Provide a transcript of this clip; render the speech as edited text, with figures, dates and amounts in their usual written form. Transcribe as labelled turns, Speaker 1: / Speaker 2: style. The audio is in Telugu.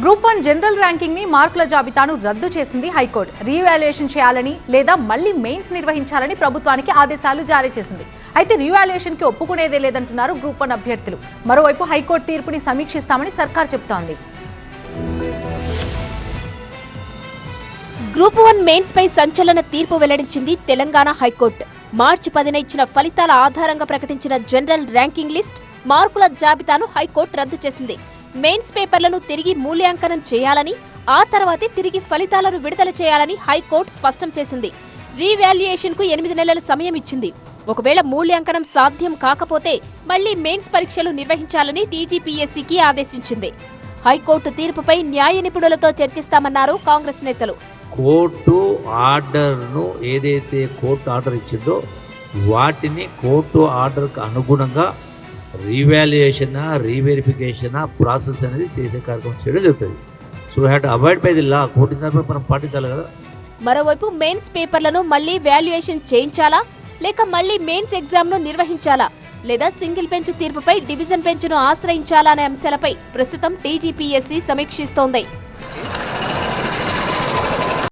Speaker 1: గ్రూప్ 1 జనరల్ ర్యాంకింగ్ ని మార్కుల జాబితాను రద్దు చేసింది హైకోర్టు. రీవాల్యుయేషన్ చేయాలని లేదా మళ్లీ మెయిన్స్ నిర్వహించాలని ప్రభుత్వానికి ఆదేశాలు జారీ చేసింది. అయితే రీవాల్యుయేషన్ కి ఒప్పుకునేదే లేదంటున్నారు గ్రూప్ 1 అభ్యర్థులు. మరోవైపు హైకోర్టు తీర్పుని సమీక్షిస్తామని సర్కార్ చెబుతోంది.
Speaker 2: గ్రూప్ 1 మెయిన్స్ పై సంచలన తీర్పు వెల్లడించింది తెలంగాణ హైకోర్టు. మార్చి 10న ఇచ్చిన ఫలితాల ఆధారంగా ప్రకటించిన జనరల్ ర్యాంకింగ్ లిస్ట్ మార్కుల జాబితాను హైకోర్టు రద్దు చేసింది. మెయిన్స్ పేపర్లను తిరిగి మూల్యాంకనం చేయాలని, ఆ తర్వాతే తిరిగి ఫలితాలను విడుదల చేయాలని హైకోర్టు స్పష్టం చేసింది. రీవాల్యుయేషన్ కు 8 నెలల సమయం ఇచ్చింది. ఒకవేళ మూల్యాంకనం సాధ్యం కాకపోతే మళ్లీ మెయిన్స్ పరీక్షలు నిర్వహించాలని టీజీపీఎస్సీకి ఆదేశించింది. హైకోర్టు తీర్పుపై న్యాయ నిపుణులతో చర్చిస్తామన్నారు కాంగ్రెస్ నేతలు.
Speaker 3: కోర్టు ఆర్డర్ను ఏదైతే కోర్టు ఆర్డర్ ఇచ్చిందో వాటిని కోర్టు ఆర్డర్కి అనుగుణంగా రీవాల్యుయేషన్ రీవెరిఫికేషన్ ప్రాసెస్ అనేది చేసే కార్యక్రమం చేయడం జరుగుతుంది. So had avoid by the law, court ఇచ్చినప్పుడు మనం పాటించాలి కదా.
Speaker 2: మరోవైపు మెయిన్స్ పేపర్లను మళ్లీ వాల్యుయేషన్ చేయించాలా, లేక మళ్లీ మెయిన్స్ ఎగ్జామ్ ను నిర్వహించాలా, లేదా సింగిల్ బెంచ్ తీర్పుపై డివిజన్ బెంచ్ ను ఆశ్రయించాలా అనే అంశాలపై ప్రస్తుతం టీజీపీఎస్సీ సమీక్షిస్తోంది.